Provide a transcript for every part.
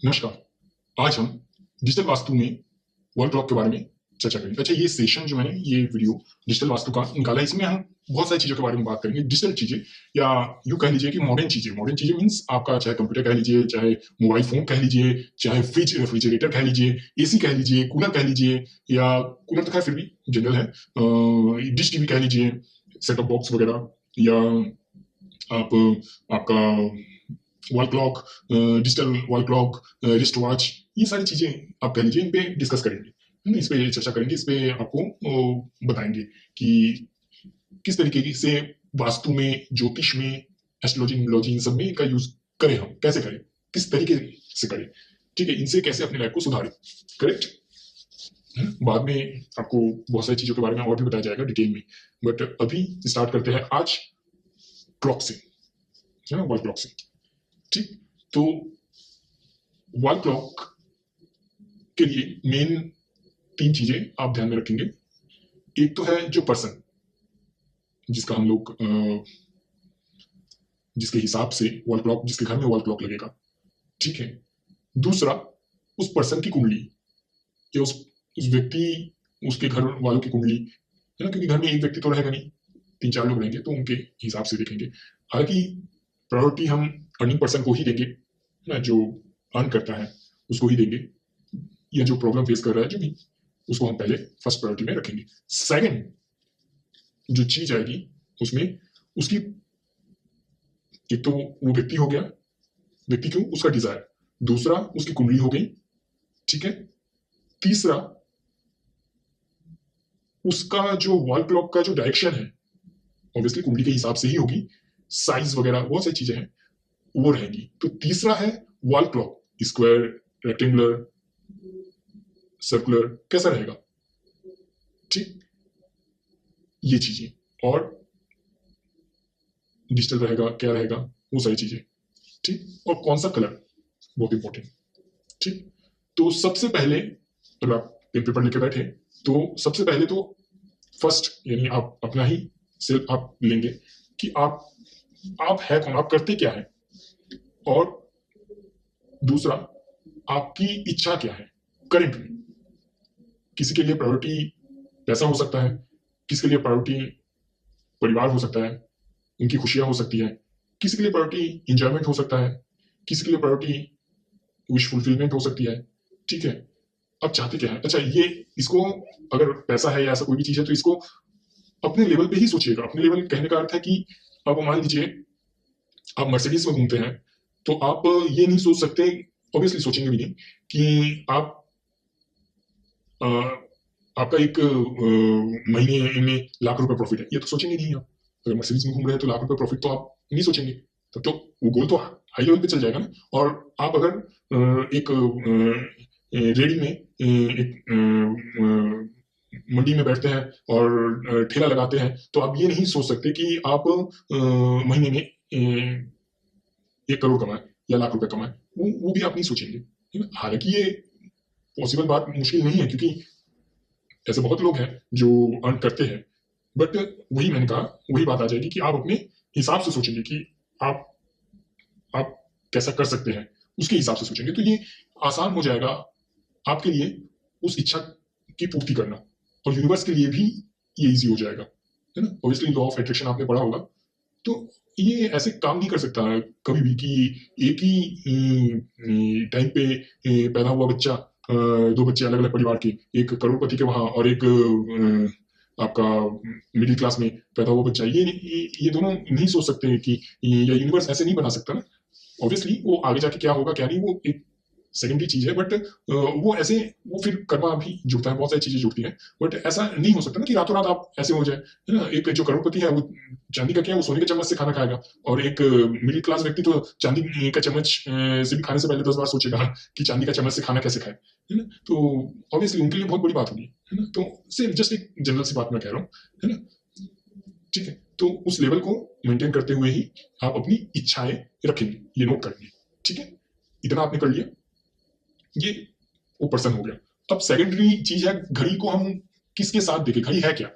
नमस्कार। आज हम डिजिटल वास्तु में वॉल क्लॉक के बारे में चर्चा करेंगे। अच्छा, ये सेशन जो मैंने ये वीडियो डिजिटल वास्तु का निकाला है, इसमें हम बहुत सारी चीज़ों के बारे में बात करेंगे। डिजिटल चीज़ें या यूँ कह लीजिए कि मॉडर्न चीज़ें। मॉडर्न चीज़ें मीन्स आपका चाहे कंप्यूटर कह लीजिए, चाहे मोबाइल फ़ोन कह लीजिए, चाहे रेफ्रिजरेटर कह लीजिए, एसी कह लीजिए, कूलर कह लीजिए, या कूलर तो खैर फिर भी जनरल है। डिश टीवी कह लीजिए, सेट टॉप बॉक्स वगैरह, या आप आपका wall clock, digital wall clock, wrist watch, ये सारी चीजें आप कह लीजिए, इन पे डिस्कस करेंगे, इस पे चर्चा करेंगे, इस पे आपको बताएंगे कि किस तरीके की से वास्तु में, ज्योतिष में, एस्ट्रोलॉजी, न्यूमरोलॉजी, इन सब में इनका यूज करें, हम कैसे करें, किस तरीके से करें, ठीक है, इनसे कैसे अपने लाइफ को सुधारें। करेक्ट। बाद में आपको बहुत सारी चीजों के बारे में और भी बताया जाएगा डिटेल में, बट अभी स्टार्ट करते हैं आज क्लॉक से, वॉल क्लॉक से। ठीक, तो वॉल क्लॉक के लिए मेन 3 चीजें आप ध्यान में रखेंगे। एक तो है जो पर्सन, जिसका हम लोग जिसके हिसाब से वॉल क्लॉक, जिसके घर में वॉल क्लॉक लगेगा, ठीक है। दूसरा, उस पर्सन की कुंडली, या उस व्यक्ति, उसके घर वालों की कुंडली, है ना, क्योंकि घर में एक व्यक्ति तो रहेगा नहीं, 3-4 लोग रहेंगे, तो उनके हिसाब से देखेंगे। हालांकि प्रायोरिटी हम अर्निंग पर्सन को ही देंगे ना, जो अर्न करता है उसको ही देंगे, या जो प्रॉब्लम फेस कर रहा है जो भी, उसको हम पहले फर्स्ट प्रायोरिटी में रखेंगे। सेकंड जो चीज आएगी उसमें उसकी, एक तो वो व्यक्ति हो गया, व्यक्ति क्यों, उसका डिजायर। दूसरा उसकी कुंडली हो गई, ठीक है। तीसरा उसका जो वॉल क्लॉक का जो डायरेक्शन है, ऑब्वियसली कुंडली के हिसाब से ही होगी, साइज वगैरह बहुत सारी चीजें हैं वो रहेंगी। तो तीसरा है wall clock, square, rectangular, circular, कैसा रहेगा, ठीक, ये चीजें। और डिजिटल रहेगा, क्या रहेगा, वो सारी चीजें, ठीक। और कौन सा कलर, बहुत इंपॉर्टेंट, ठीक। तो सबसे पहले, अगर आप पेन पेपर लेके बैठे, तो सबसे पहले तो फर्स्ट, यानी आप अपना ही सेल्फ आप लेंगे कि आप है कौन, आप करते क्या है, और दूसरा आपकी इच्छा क्या है करंट में। किसी के लिए प्रायोरिटी पैसा हो सकता है, किसी के लिए प्रायोरिटी परिवार हो सकता है, उनकी खुशियां हो सकती है, किसी के लिए प्रायोरिटी इंजॉयमेंट हो सकता है, किसी के लिए प्रायोरिटी विश फुलफिलमेंट हो सकती है, ठीक है। अब चाहते क्या है, अच्छा ये, इसको अगर पैसा है या ऐसा कोई भी चीज है, तो इसको अपने लेवल पे ही सोचिएगा। अपने लेवल कहने का अर्थ है कि अब मान लीजिए आप मर्सिडीज में घूमते हैं, तो आप ये नहीं सोच सकते, ऑब्वियसली सोचेंगे भी नहीं, कि आप आपका एक महीने में लाख रुपए प्रॉफिट है, ये तो सोचेंगे नहीं आप। अगर मर्सिडीज में घूम रहे हैं तो लाख रुपए प्रॉफिट तो आप नहीं सोचेंगे, तब तो वो गोल तो हाई लेवल पे चल जाएगा ना। और आप अगर एक रेडी में, एक मंडी में बैठते हैं और ठेला लगाते हैं, तो आप ये नहीं सोच सकते कि आप महीने में 1 करोड़ कमाए या लाख रुपए कमाए, वो भी आप नहीं सोचेंगे। हालांकि ये पॉसिबल बात मुश्किल नहीं है, क्योंकि ऐसे बहुत लोग हैं जो अर्न करते हैं, बट वही मैंने कहा, वही बात आ जाएगी कि आप अपने हिसाब से सोचेंगे कि आप आप कैसा कर सकते हैं, उसके हिसाब से सोचेंगे, तो ये आसान हो जाएगा आपके लिए उस इच्छा की पूर्ति करना, और यूनिवर्स के लिए भी ये इजी हो जाएगा, है ना। ऑब्वियसली लॉ ऑफ अट्रैक्शन आपने पढ़ा होगा, तो ये ऐसे काम नहीं कर सकता है कभी भी कि एक ही टाइम पे पैदा हुआ बच्चा, 2 बच्चे अलग अलग परिवार के, एक करोड़पति के वहां और एक आपका मिडिल क्लास में पैदा हुआ बच्चा, ये दोनों नहीं सोच सकते कि या यूनिवर्स ऐसे नहीं बना सकता ना। ऑब्वियसली वो आगे जाके क्या होगा क्या नहीं, वो एक सेकेंडरी चीज है, बट वो ऐसे, वो फिर कर्मा भी जुड़ता है, बहुत सारी चीजें जुड़ती हैं, बट ऐसा नहीं हो सकता ना कि रातों रात आप ऐसे हो जाए, है ना। एक जो करोड़पति है वो चांदी का क्या, वो सोने के चम्मच से खाना खाएगा, और एक मिडिल क्लास व्यक्ति तो चांदी का चम्मच से भी खाने से पहले 10 बार सोचेगा कि चांदी का चम्मच से खाना कैसे खाए, है ना। तो ऑब्वियसली उनके लिए बहुत बड़ी बात होगी, है ना। तो सिर्फ जस्ट एक जनरल सी बात मैं कह रहा हूँ, है ना, ठीक है। तो उस लेवल को मेंटेन करते हुए ही आप अपनी इच्छाएं रखेंगे, ये नोट करेंगे, ठीक है। इतना आपने कर लिया, ये वो पर्सन हो गया। अब सेकेंडरी चीज है, घड़ी को हम किसके साथ देखें, घड़ी है क्या।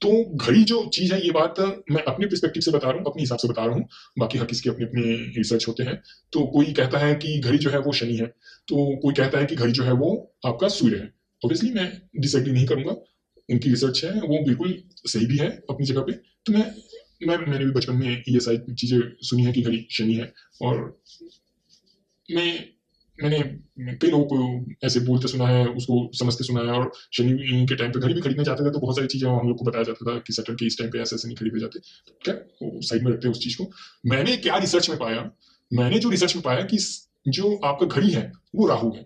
तो घड़ी जो चीज है, ये बात मैं अपने पर्सपेक्टिव से बता रहा हूँ, अपने हिसाब से बता रहा हूँ, बाकी हर किसी के अपने अपने रिसर्च होते हैं। तो कोई कहता है कि घड़ी जो है वो शनि है, तो कोई कहता है कि घड़ी जो है वो आपका सूर्य है। ऑब्वियसली मैं डिसएग्री नहीं करूंगा, उनकी रिसर्च है वो बिल्कुल सही भी है अपनी जगह पे। तो मैंने भी बचपन में ये सारी चीजें सुनी है कि घड़ी शनि है, और मैंने कई लोगों को ऐसे बोलते सुना है, उसको समझते सुना है। और शनि के टाइम पे घड़ी भी खरीदने जाते थे तो बहुत सारी चीजें हम लोग को बताया जाता था कि सैटर्न के इस टाइम पे ऐसे ऐसे नहीं खरीदे जाते। तो क्या वो साइड में रखते हैं उस चीज को। मैंने क्या रिसर्च में पाया, मैंने जो रिसर्च में पाया कि जो आपका घड़ी है वो राहु है,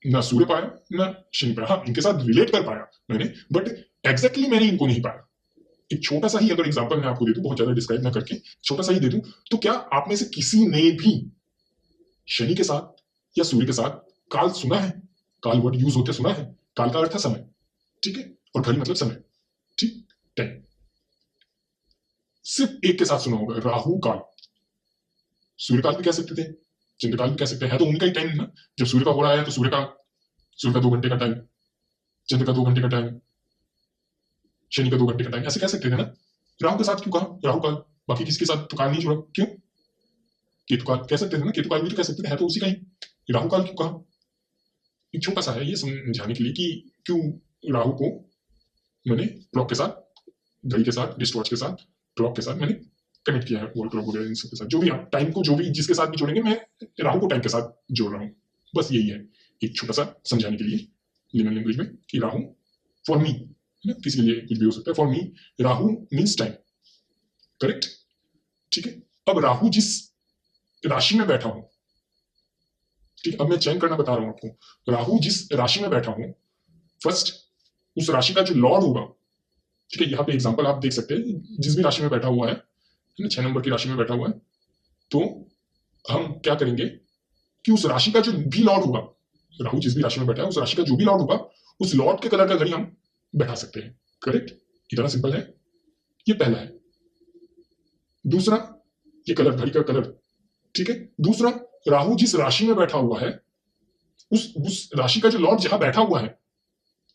ना सूर्य पाया ना शनि पाया। हाँ, इनके साथ रिलेट कर पाया मैंने, बट एग्जैक्टली मैंने इनको नहीं पाया। एक छोटा सा ही अगर एग्जांपल मैं आपको दे दूं, बहुत ज्यादा डिस्क्राइब ना करके छोटा सा ही दे दूं, तो क्या आप में से किसी ने भी शनि के साथ या सूर्य के साथ काल सुना है? काल वर्ड यूज होते सुना है? काल का अर्थ है समय, ठीक है, और घड़ी मतलब समय, ठीक, टाइम। सिर्फ एक के साथ सुना होगा, राहु काल। सूर्य काल भी कह सकते थे, चंद्रकाल भी कह सकते हैं, है तो उनका ही टाइम ना। जब सूर्य का हो रहा है तो सूर्य का 2 घंटे का टाइम, चंद्र का 2 घंटे का टाइम, शनि का 2 घंटे का टाइम, ऐसे कह सकते थे ना। राहु के साथ क्यों कहा राहु काल? बाकी किसके साथ तो काल नहीं जुड़ा, क्यों? केतु काल कह सकते थे ना, केतु काल भी तो कह सकते थे, है तो उसी का ही। राहु काल क्यों कहा? एक छोटा सा है ये समझाने के लिए कि क्यों राहु को मैंने क्लॉक के साथ, घड़ी के साथ, रिस्ट वॉच के साथ, क्लॉक के साथ मैंने कनेक्ट किया है, वॉल क्लॉक वगैरह इन सब के साथ। जो भी आप टाइम को जो भी जिसके साथ भी जोड़ेंगे, मैं राहु को टाइम के साथ जोड़ रहा हूँ। बस यही है, एक छोटा सा समझाने के लिए लिमन लैंग्वेज में कि राहु फॉर मी, किसी के लिए कुछ भी हो सकता है, for me Rahu means time, correct, ठीक है। अब राहु जिस राशि में बैठा हूं, ठीक, अब मैं चयन करना बता रहा हूं आपको। राहु जिस राशि में बैठा हूं, फर्स्ट उस राशि का जो लॉर्ड होगा, ठीक है, यहाँ पे एग्जांपल आप देख सकते हैं, जिस भी राशि में बैठा हुआ है, 6 नंबर की राशि में बैठा हुआ है, तो हम क्या करेंगे कि उस राशि का जो भी लॉर्ड होगा, राहु जिस भी राशि में बैठा है, उस राशि का जो भी लॉर्ड होगा, उस लॉर्ड के कलर का घड़ी हम बैठा सकते हैं, करेक्ट। इतना सिंपल है, ये पहला है। दूसरा, ये कलर, घड़ी का कलर, ठीक है। दूसरा, राहु जिस राशि में बैठा हुआ है, उस राशि का जो लॉर्ड जहां बैठा हुआ है,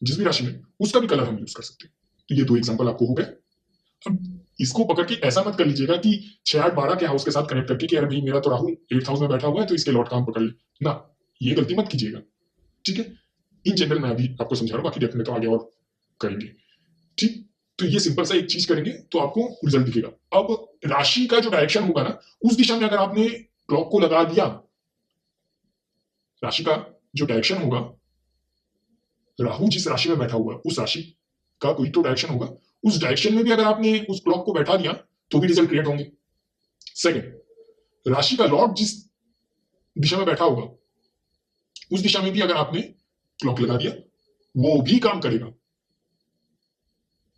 जिस भी राशि में, उसका भी कलर हम यूज कर सकते हैं। तो ये 2 एग्जांपल आपको हो गए। अब इसको पकड़ के ऐसा मत कर लीजिएगा कि 6, 8, 12 के हाउस के साथ कनेक्ट करके कि अरे भाई मेरा तो राहु 8th हाउस में बैठा हुआ है तो इसके लॉर्ड का हम पकड़ ले ना, ये गलती मत कीजिएगा, ठीक है। इन जनरल मैं अभी आपको समझा रहा हूँ, बाकी डेफिनेटली तो आगे और करेंगे, ठीक। तो ये सिंपल सा एक चीज करेंगे तो आपको रिजल्ट दिखेगा। अब राशि का जो डायरेक्शन होगा ना, उस दिशा में अगर आपने क्लॉक को लगा दिया, राशि का जो डायरेक्शन होगा, राहु जिस राशि में बैठा हुआ है उस राशि का कोई तो डायरेक्शन होगा, उस डायरेक्शन में भी अगर आपने उस क्लॉक को बैठा दिया तो भी रिजल्ट क्रिएट होंगे। सेकंड, राशि का लॉर्ड जिस दिशा में बैठा होगा, उस दिशा में भी अगर आपने क्लॉक लगा दिया, वो भी काम करेगा,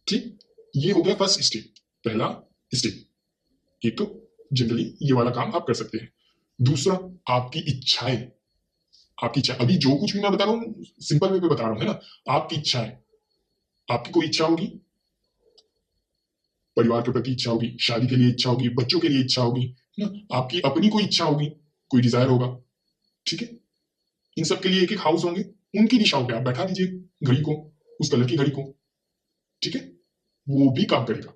ठीक। ये हो गया फर्स्ट स्टेप, पहला स्टेप। एक तो जनरली ये वाला काम आप कर सकते हैं। दूसरा, आपकी इच्छाएं, आपकी इच्छा, अभी जो कुछ भी मैं बता रहा हूँ सिंपल वे पे बता रहा हूँ, है ना। आपकी इच्छाएं, आपकी कोई इच्छा होगी, परिवार के प्रति इच्छा होगी, शादी के लिए इच्छा होगी, बच्चों के लिए इच्छा होगी, है ना। आपकी अपनी कोई इच्छा होगी, कोई डिजायर होगा, ठीक है। इन सब के लिए एक एक हाउस होंगे, उनकी दिशाओं पे आप बैठा दीजिए घड़ी को, उस कलर की घड़ी को, ठीक है। वो भी काम करेगा।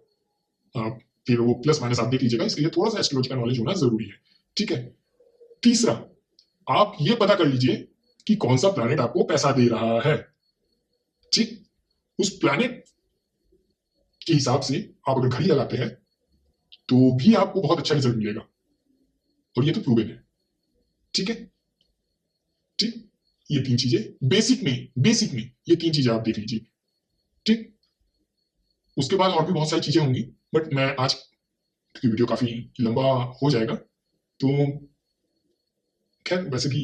आप फिर वो प्लस माइनस आप देख लीजिएगा, इसके लिए थोड़ा सा एस्ट्रोलॉजी का नॉलेज होना जरूरी है, ठीक है। तीसरा, आप ये पता कर लीजिए कि कौन सा प्लैनेट आपको पैसा दे रहा है, ठीक। उस प्लैनेट के हिसाब से आप अगर घड़ी लगाते हैं तो भी आपको बहुत अच्छा रिजल्ट मिलेगा, और ये तो प्रूवन है, ठीक है, ठीक। ये 3 चीजें बेसिक में ये 3 चीजें आप देख लीजिए, ठीक। उसके बाद और भी बहुत सारी चीजें होंगी, बट मैं आज की वीडियो काफी लंबा हो जाएगा, तो खैर वैसे भी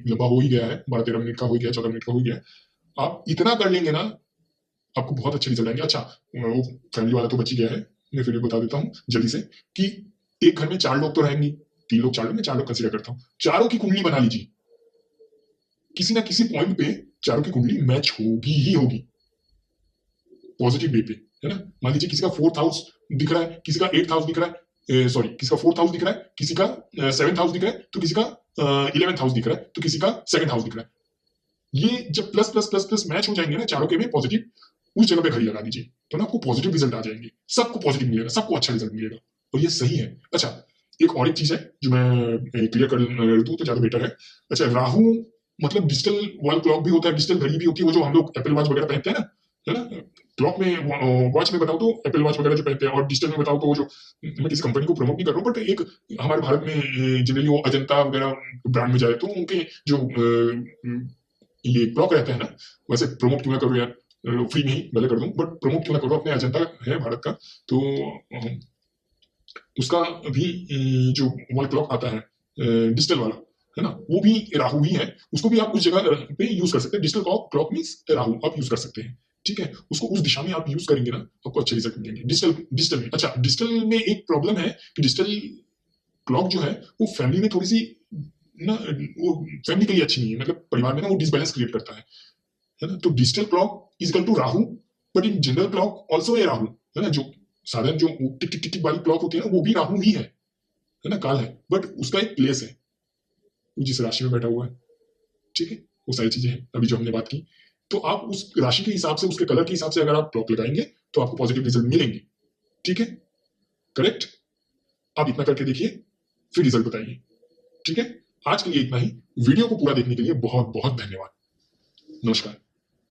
लंबा हो ही गया है, 12-13 मिनट का हो गया, 14 मिनट का हो गया। आप इतना कर लेंगे ना, आपको बहुत अच्छे रिजल्ट आएंगे। अच्छा, वो फैमिली वाला तो बच ही गया है, मैं फिर भी बता देता हूँ जल्दी से कि एक घर में 4 लोग तो रहेंगे, 3 लोग 4 लोग, मैं 4 लोग कंसिडर करता हूँ। चारों की कुंडली बना लीजिए, किसी ना किसी पॉइंट पे चारों की कुंडली मैच होगी ही होगी, पॉजिटिव वे पे, है ना। मान लीजिए किसी का 4th हाउस दिख रहा है, किसी का 8th हाउस दिख रहा है, सॉरी किसी का 4th हाउस दिख रहा है, किसी का 7th हाउस दिख रहा है, तो किसी का 11th हाउस दिख रहा है, तो किसी का 2nd हाउस दिख रहा है। ये जब plus plus plus plus match हो जाएंगे ना चारों के में पॉजिटिव, उस जगह पे घड़ी लगा दीजिए, तो ना आपको पॉजिटिव रिजल्ट आ जाएंगे, सबको पॉजिटिव मिलेगा, सबको अच्छा रिजल्ट मिलेगा, और ये सही है। अच्छा, एक और एक चीज है जो मैं क्लियर कर दूं तो ज्यादा बेटर है। अच्छा, राहु मतलब डिजिटल वॉल क्लॉक भी होता है, डिजिटल घड़ी भी होती है, वो जो हम लोग एप्पल वॉच वगैरह पहनते हैं ना, है ना। क्लॉक में वॉच में बताओ तो एप्पल वॉच वगैरह जो पहनते हैं, और डिजिटल में बताओ तो वो जो, मैं किसी कंपनी को प्रमोट नहीं कर रहा हूँ, बट एक हमारे भारत में जनरली वो अजंता वगैरह ब्रांड में जाए तो उनके जो ये क्लॉक रहते हैं ना, वैसे प्रमोट क्यों ना करो यार, फ्री में ही भले कर दूं, बट प्रमोट क्यों ना करो, अपने अजंता है भारत का, तो उसका भी जो वॉल क्लॉक आता है डिजिटल वाला, है ना, वो भी राहु ही है, उसको भी आप उस जगह पे यूज कर सकते हैं। Digital clock clock means Rahu आप यूज कर सकते हैं, ठीक है। उसको उस दिशा में आप यूज करेंगे ना, आपको अच्छे रिजल्ट मिलेंगे डिजिटल डिजिटल में। अच्छा, डिजिटल में एक प्रॉब्लम है कि डिजिटल क्लॉक जो है वो फैमिली में थोड़ी सी ना, वो फैमिली के लिए अच्छी नहीं है, मतलब परिवार में ना वो डिसबैलेंस क्रिएट करता है ना। तो digital clock is equal to Rahu, but in general clock also a Rahu, है ना। जो साधारण जो टिक टिक टिक टिक वाली क्लॉक होती है ना, वो भी राहु ही है ना, काल है, बट उसका एक प्लेस है, वो जिस राशि में बैठा हुआ है, ठीक है। वो सारी चीजें हैं अभी जो हमने बात की, तो आप उस राशि के हिसाब से, उसके कलर के हिसाब से अगर आप क्लॉक लगाएंगे तो आपको पॉजिटिव रिजल्ट मिलेंगे, ठीक है, करेक्ट। आप इतना करके देखिए, फिर रिजल्ट बताइए, ठीक है। आज के लिए इतना ही। वीडियो को पूरा देखने के लिए बहुत बहुत धन्यवाद। नमस्कार।